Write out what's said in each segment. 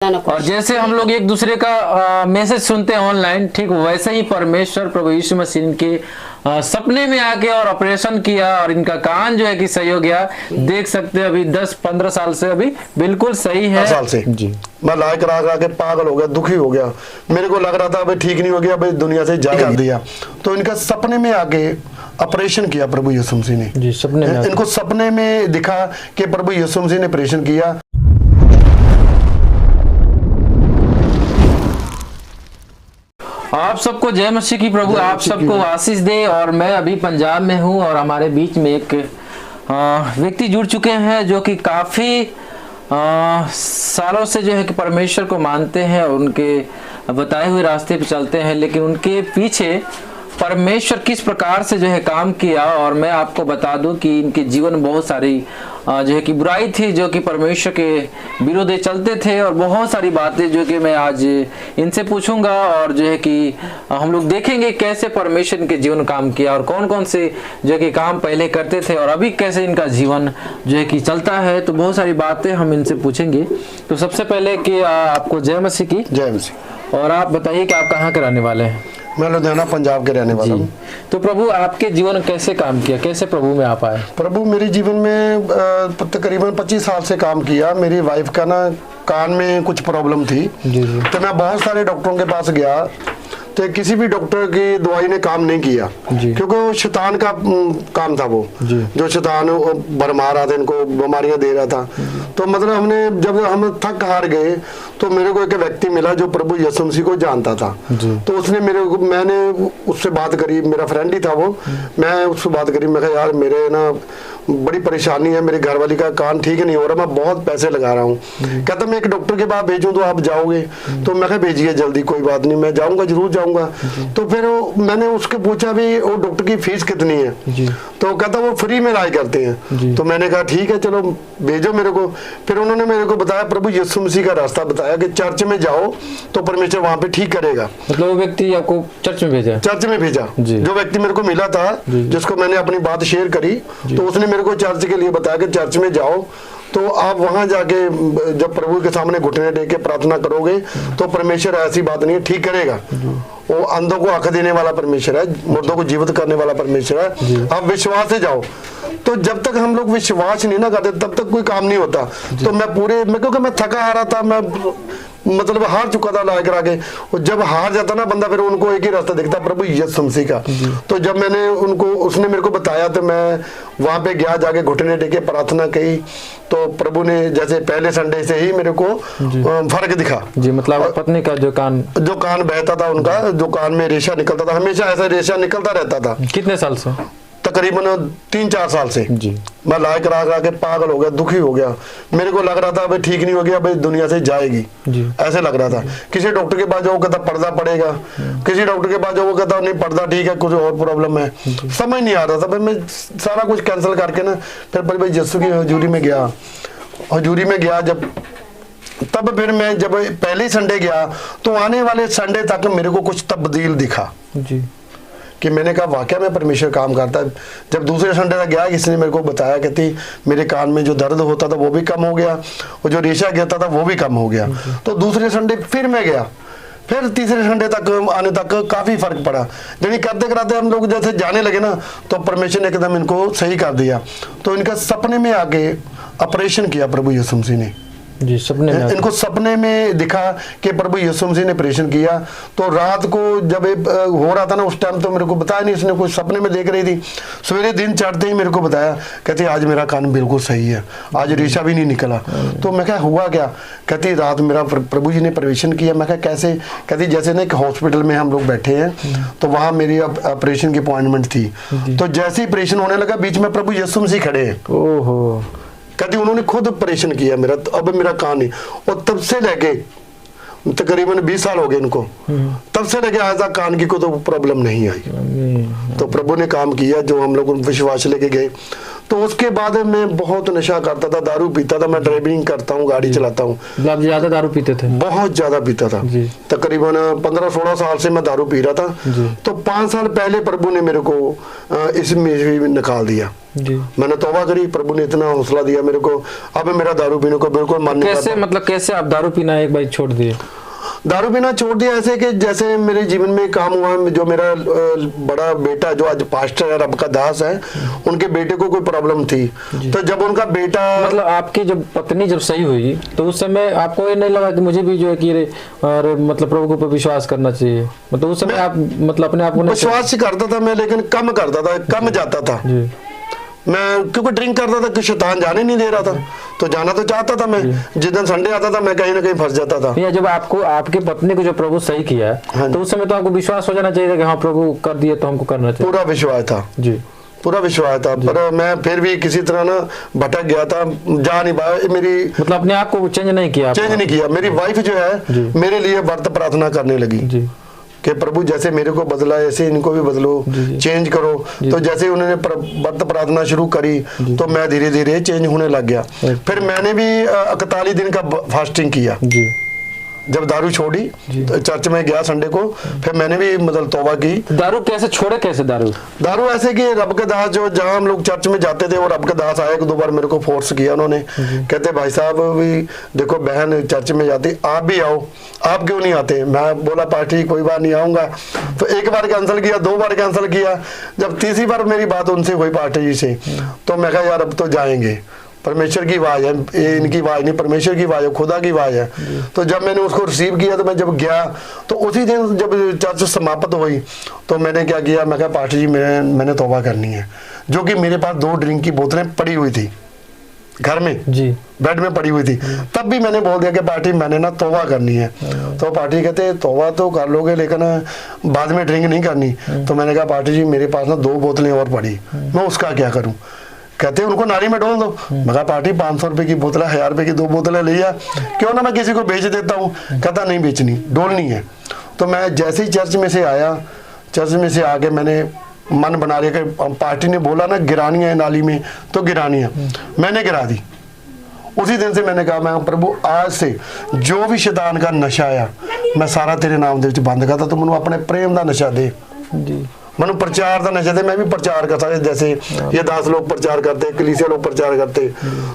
बताना। और जैसे हम लोग एक दूसरे का मैसेज सुनते हैं ऑनलाइन, ठीक वैसे ही परमेश्वर प्रभु यीशु मसीह इनके सपने में आके और ऑपरेशन किया और इनका कान जो है कि सही हो गया। देख सकते हैं अभी 10-15 साल से अभी बिल्कुल सही है। साल से जी मैं इलाज करा के पागल हो गया, दुखी हो गया। मेरे को लग रहा था अभी ठीक नहीं हो गया, अभी दुनिया से जा कर दिया। तो इनका सपने में आके ऑपरेशन किया प्रभु यीशु मसीह ने। जी सपने में इनको सपने में दिखा कि प्रभु यीशु मसीह ने ऑपरेशन किया। आप सबको जय मसीह की प्रभु आप सबको आशीष दे। और मैं अभी पंजाब में हूँ और हमारे बीच में एक व्यक्ति जुड़ चुके हैं जो कि काफ़ी सालों से जो है कि परमेश्वर को मानते हैं और उनके बताए हुए रास्ते पे चलते हैं, लेकिन उनके पीछे परमेश्वर किस प्रकार से जो है काम किया। और मैं आपको बता दूं कि इनके जीवन में बहुत सारी जो है कि बुराई थी जो कि परमेश्वर के विरोध चलते थे, और बहुत सारी बातें जो कि मैं आज इनसे पूछूंगा और जो है कि हम लोग देखेंगे कैसे परमेश्वर इनके जीवन काम किया और कौन कौन से जो है कि काम पहले करते थे और अभी कैसे इनका जीवन जो है कि चलता है। तो बहुत सारी बातें हम इनसे पूछेंगे। तो सबसे पहले कि आपको जय मसीह की। जय मसीह। और आप बताइए कि आप कहाँ के रहने वाले हैं? मैं लुधियाना पंजाब के रहने वाला हूँ। तो प्रभु आपके जीवन में कैसे काम किया, कैसे प्रभु में आप आए? प्रभु मेरे जीवन में तकरीबन 25 साल से काम किया। मेरी वाइफ का ना कान में कुछ प्रॉब्लम थी। जी जी। तो मैं बहुत सारे डॉक्टरों के पास गया, तो किसी भी डॉक्टर की दवाई ने काम नहीं किया, क्योंकि वो शैतान का काम था। वो जो शैतान भरमा रहा था, इनको बीमारियां दे रहा था। तो मतलब जब हम थक हार गए तो मेरे को एक व्यक्ति मिला जो प्रभु यीशु मसीह को जानता था। तो उसने मैंने उससे बात करी, मेरा फ्रेंड ही था वो। मैं उससे बात करी, मैं कहा यार मेरे ना बड़ी परेशानी है, मेरी घरवाली का कान ठीक नहीं हो रहा, मैं बहुत पैसे लगा रहा हूँ। कहता मैं एक डॉक्टर के पास भेजूं तो आप जाओगे? तो मैं कहा भेजिए जल्दी, कोई बात नहीं, मैं जाऊंगा, जरूर जाऊंगा। तो फिर मैंने उसके पूछा भी वो डॉक्टर की फीस कितनी है? तो कहता वो फ्री में इलाज करते हैं। तो मैंने कहा ठीक है चलो भेजो मेरे को। फिर उन्होंने मेरे को बताया प्रभु यीशु मसीह का रास्ता बताया कि चर्च में जाओ तो परमेश्वर वहां पे ठीक करेगा। मतलब वो व्यक्ति आपको चर्च में भेजा? चर्च में भेजा। जो व्यक्ति मेरे को मिला था, जिसको मैंने अपनी बात शेयर करी, तो उसने मेरे को चर्च के लिए बताया कि चर्च में जाओ तो आप वहां जाके जब प्रभु के सामने घुटने टेक के प्रार्थना करोगे तो परमेश्वर ऐसी बात नहीं है, ठीक करेगा। वो अंधों को आंख देने वाला परमेश्वर है, मुर्दों को जीवित करने वाला परमेश्वर है। आप विश्वास से जाओ। तो जब तक हम लोग विश्वास नहीं ना करते तब तक कोई काम नहीं होता। तो क्योंकि मैं थका आ रहा था, मैं मतलब हार चुका था ला करा के। और जब हार जाता ना बंदा, फिर उनको एक ही रास्ता दिखता प्रभु यीशु मसीह का। तो जब मैंने उसने मेरे को बताया तो मैं वहां पे गया, जाके घुटने टेके प्रार्थना की। तो प्रभु ने जैसे पहले संडे से ही मेरे को फर्क दिखा। जी मतलब पत्नी का जो कान बहता था, उनका जो कान में रेशा निकलता था, हमेशा ऐसा रेशा निकलता रहता था। कितने साल से? तकरीबन 3-4 साल से। जी मैं इलाज करा के पागल हो गया, दुखी हो गया। मेरे को लग रहा था अभी ठीक नहीं हो गया, अभी दुनिया से जाएगी, ऐसे लग रहा था। किसी डॉक्टर के पास जाओ कहता पर्दा पड़ेगा, किसी डॉक्टर के पास जाओ कहता नहीं पर्दा ठीक है, कुछ और प्रॉब्लम है। समझ नहीं आ रहा था। फिर मैं सारा कुछ कैंसिल करके ना फिर भाई यीशु की हजूरी में गया। तब फिर मैं जब पहले संडे गया तो आने वाले संडे तक मेरे को कुछ तब्दील दिखा जी, कि मैंने कहा वाकई में परमेश्वर काम करता है। जब दूसरे संडे तक गया, किसी ने मेरे को बताया, कहती मेरे कान में जो दर्द होता था वो भी कम हो गया और जो रेशा गिरता था वो भी कम हो गया। तो दूसरे संडे फिर मैं गया, फिर तीसरे संडे तक आने तक काफी फर्क पड़ा। यानी करते कराते हम लोग जैसे जाने लगे ना तो परमेश्वर ने एकदम इनको सही कर दिया। तो इनका सपने में आके ऑपरेशन किया प्रभु यीशु मसीह ने जी। सपने में इनको सपने में दिखा कि प्रभु यीशु मसीह ने ऑपरेशन किया। तो रात को जब हो रहा था ना उस टाइम तो मेरे को बताया नहीं, इसने कुछ सपने में देख रही थी। सवेरे दिन चढ़ते ही मेरे को बताया, कहती आज मेरा कान बिल्कुल सही है, आज रेशा भी नहीं निकला। तो मैं कहा हुआ क्या? कहती रात मेरा प्रभु जी ने ऑपरेशन किया। मैं कहा कैसे? कहती जैसे ना एक हॉस्पिटल में हम लोग बैठे हैं तो वहाँ मेरी ऑपरेशन की अपॉइंटमेंट थी। तो जैसे ही ऑपरेशन होने लगा बीच में प्रभु यीशु मसीह खड़े हैं। ओहो। कहती उन्होंने खुद ऑपरेशन किया मेरा, तो अब मेरा कान नहीं। और तब से लेके तकरीबन 20 साल हो गए इनको, तब से लेके आज तक कान की कोई तो प्रॉब्लम नहीं आई। तो प्रभु ने काम किया जो हम लोग विश्वास लेके गए। तो उसके बाद मैं बहुत नशा करता था, दारू पीता था। मैं ड्राइविंग करता हूँ, गाड़ी चलाता हूँ। आप ज्यादा दारू पीते थे? बहुत ज्यादा पीता था। तकरीबन 15-16 साल से मैं दारू पी रहा था। तो 5 साल पहले प्रभु ने मेरे को इसमें निकाल दिया। मैंने तौबा करी, प्रभु ने इतना हौसला दिया मेरे को। अब मेरा दारू पीने को बिल्कुल मन नहीं कैसे, मतलब कैसे आप दारू पीना एक बार छोड़ दिए? दारू पीना छोड़ दिया ऐसे कि जैसे मेरे जीवन में काम हुआ, जो मेरा बड़ा बेटा जो आज पास्टर है, रब का दास है, उनके बेटे को कोई प्रॉब्लम थी। तो जब उनका बेटा, मतलब आपकी जब पत्नी जब सही हुई तो उस समय आपको ये नहीं लगा कि मुझे भी जो है कि अरे मतलब प्रभु को विश्वास करना चाहिए? मतलब उस समय आप मतलब अपने आप को विश्वास करता था मैं, लेकिन कम करता था, कम जाता था मैं, क्योंकि ड्रिंक करता था कि शैतान जाने नहीं दे रहा था। तो जाना तो चाहता था मैं। जिस दिन संडे आता था मैं कहीं ना कहीं फंस जाता था। या जब आपको आपके पत्नी को जो प्रभु सही किया, तो उस समय तो आपको विश्वास हो जाना चाहिए कि हाँ प्रभु कर दिए तो हमको करना चाहिए। पूरा विश्वास था जी, पूरा विश्वास था। पर मैं फिर भी किसी तरह ना भटक गया था, जा नहीं पाया। मेरी मतलब अपने आप को चेंज नहीं किया। मेरी वाइफ जो है मेरे लिए व्रत प्रार्थना करने लगी कि प्रभु जैसे मेरे को बदला ऐसे इनको भी बदलो, चेंज करो। तो जैसे उन्होंने व्रत प्रार्थना शुरू करी तो मैं धीरे धीरे चेंज होने लग गया। फिर मैंने भी 41 दिन का फास्टिंग किया। जब दारू छोड़ी तो चर्च में गया संडे को, फिर मैंने भी मतलब तौबा की। दारू कैसे छोड़े? कैसे दारू ऐसे कि रब के दास जो, जहाँ हम लोग चर्च में जाते थे और रब के दास आए, 2 बार मेरे को फोर्स किया उन्होंने। कहते भाई साहब भी देखो बहन चर्च में जाती, आप भी आओ, आप क्यों नहीं आते? मैं बोला पार्टी कोई बार नहीं आऊंगा। तो 1 बार कैंसिल किया, 2 बार कैंसिल किया। जब तीसरी बार मेरी बात उनसे हुई पार्टी जी से, तो मैं कहा यार अब तो जाएंगे। परमेश्वर की आवाज है, ये इनकी आवाज नहीं, परमेश्वर की आवाज है, खुदा की आवाज है। तो जब मैंने उसको रिसीव किया तो मैं जब गया तो उसी दिन जब चर्च समाप्त हुई तो मैंने क्या किया, मैं कहा पास्टर जी मैंने तौबा करनी है। जो कि मेरे पास 2 ड्रिंक की बोतलें पड़ी हुई थी घर में जी, बेड में पड़ी हुई थी। तब भी मैंने बोल दिया कि पार्टी मैंने ना तौबा करनी है। तो पार्टी कहते तौबा तो कर लोगे लेकिन बाद में ड्रिंक नहीं करनी। तो मैंने कहा पार्टी जी मेरे पास ना 2 बोतलें और पड़ी, मैं उसका क्या करूं? कहते उनको नाली में डोल दो। मैं कहा पार्टी 500 रुपए की बोतल, 1000 रुपए की 2 बोतलें लिया, क्यों ना मैं किसी को बेच देता हूँ। कहता नहीं बेचनी, डोलनी है। तो मैं जैसे ही चर्च में से आया, चर्च में से आके मैंने मन बना लिया कि पार्टी ने बोला ना गिरानी है नाली में तो गिरानी है, मैंने गिरा दी। उसी दिन से मैंने कहा मैं प्रभु आज से जो भी शैतान का नशा आया मैं सारा तेरे नाम दे बंद करता। तो मैंने अपने प्रेम का नशा दे जी, मनु प्रचार का नशा थे, मैं भी प्रचार करता, जैसे ये 10 लोग प्रचार करते, कलीसिया लोग प्रचार करते।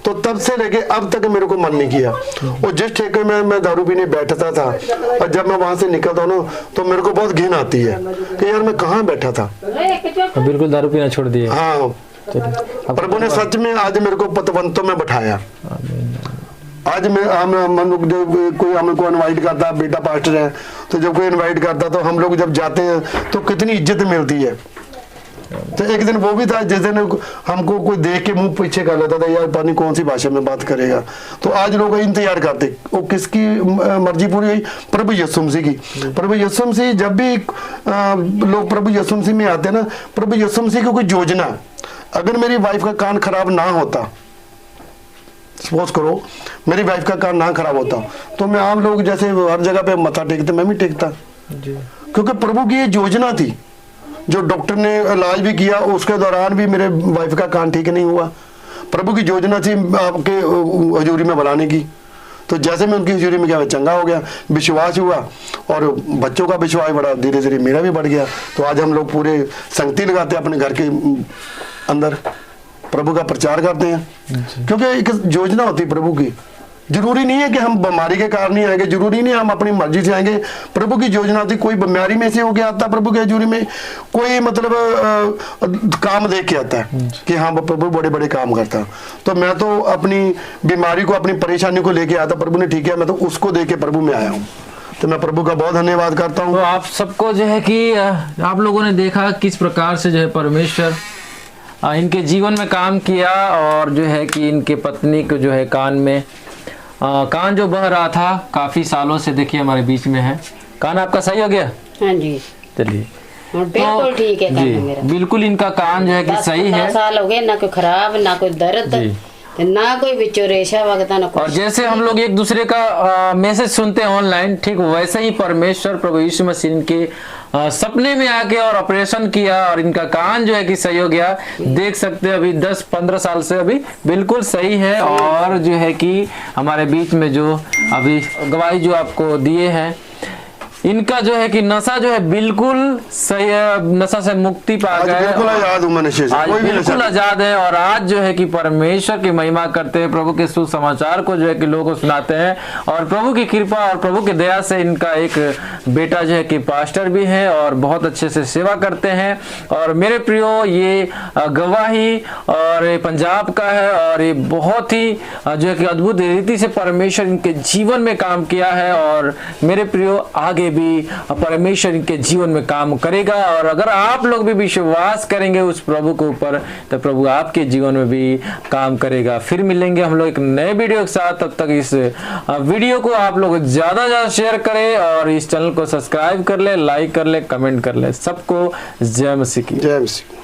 तो तब से लेके अब तक मेरे को मन नहीं किया। और जिस ठेके में मैं दारू पीने बैठता था और जब मैं वहां से निकलता हूँ ना तो मेरे को बहुत घिन आती है कि यार मैं कहाँ बैठा था। बिल्कुल दारू पीना छोड़ दिया। हाँ, प्रभु ने सच में आज मेरे को पतवंतों में बैठाया। आज मैं जब कोई हमको इनवाइट करता, बेटा पास्टर है तो जब कोई इनवाइट करता तो हम लोग जब जाते हैं तो कितनी इज्जत मिलती है। तो एक दिन वो भी था जिस दिन हमको कोई देख के मुंह पीछे कर लेता था, यार पानी कौन सी भाषा में बात करेगा। तो आज लोग इंतजार करते, वो किसकी मर्जी पूरी हुई? प्रभु यीशु मसीह की। प्रभु यीशु मसीह जब भी लोग प्रभु यीशु मसीह में आते ना, प्रभु यीशु मसीह की कोई योजना, अगर मेरी वाइफ का कान खराब ना होता, सपोज करो मेरी वाइफ का कान ना खराब होता, तो मैं आम लोग जैसे हर जगह पे मत्था टेकते मैं भी टेकता जी। क्योंकि प्रभु की ये योजना थी, जो डॉक्टर ने इलाज भी किया उसके दौरान भी मेरे वाइफ का कान ठीक नहीं हुआ। प्रभु की योजना थी आपके हजूरी में बुलाने की। तो जैसे मैं उनकी हजूरी में गया चंगा हो गया, विश्वास हुआ और बच्चों का विश्वास बढ़ा, धीरे धीरे मेरा भी बढ़ गया। तो आज हम लोग पूरे संगति लगाते हैं अपने घर के अंदर, प्रभु का प्रचार करते हैं। क्योंकि एक योजना होती है प्रभु की। जरूरी नहीं है कि हम बीमारी के कारण ही आएंगे, जरूरी नहीं है हम अपनी मर्जी से आएंगे। प्रभु की योजना होती, कोई बीमारी में से होके आता प्रभु के हजूरी में, कोई मतलब काम देख के आता है कि हाँ प्रभु बड़े बड़े काम करता है। तो मैं तो अपनी बीमारी को, अपनी परेशानी को लेके आता, प्रभु ने ठीक है मैं तो उसको देख के प्रभु में आया हूँ। तो मैं प्रभु का बहुत धन्यवाद करता हूँ। तो आप सबको जो है कि आप लोगों ने देखा किस प्रकार से जो है परमेश्वर इनके जीवन में काम किया, और जो है कि इनके पत्नी को जो है कान में कान जो बह रहा था काफी सालों से, देखिए हमारे बीच में है। कान आपका सही हो गया? हाँ जी, चलिए बिल्कुल ठीक है कान मेरा। बिल्कुल इनका कान जो है कि सही है। 10 साल हो गए, ना कोई खराब ना कोई दर्द। ते ना कोई बिचो रेशा वगता ना और कुछ। जैसे हम लोग एक दूसरे का मैसेज सुनते हैं ऑनलाइन, ठीक वैसे ही परमेश्वर प्रभु यीशु मसीह इनके सपने में आके और ऑपरेशन किया और इनका कान जो है कि सही हो गया। देख सकते हैं अभी 10-15 साल से अभी बिल्कुल सही है। और जो है कि हमारे बीच में जो अभी गवाही जो आपको दिए हैं, इनका जो है कि नशा जो है बिल्कुल सही है, नशा से मुक्ति पा आज गए, बिल्कुल आजाद हूं मैं नशे से, आज कोई भी बिल्कुल नशा आजाद है। और आज जो है कि परमेश्वर की महिमा करते हैं, प्रभु के सुसमाचार को जो है कि लोगों को सुनाते हैं। और प्रभु की कृपा और प्रभु की दया से इनका एक बेटा जो है कि पास्टर भी है और बहुत अच्छे से सेवा करते हैं। और मेरे प्रियो, ये गवाही और ये पंजाब का है और ये बहुत ही जो है कि अद्भुत रीति से परमेश्वर इनके जीवन में काम किया है। और मेरे प्रियो, आगे भी परमेश्वर इनके जीवन में काम करेगा। और अगर आप लोग भी विश्वास करेंगे उस प्रभु के ऊपर, तो प्रभु आपके जीवन में भी काम करेगा। फिर मिलेंगे हम लोग एक नए वीडियो के साथ। तब तक इस वीडियो को आप लोग ज्यादा शेयर करें और इस चैनल को सब्सक्राइब कर ले, लाइक कर ले, कमेंट कर ले। सबको जय मसीह की। जय मसीह।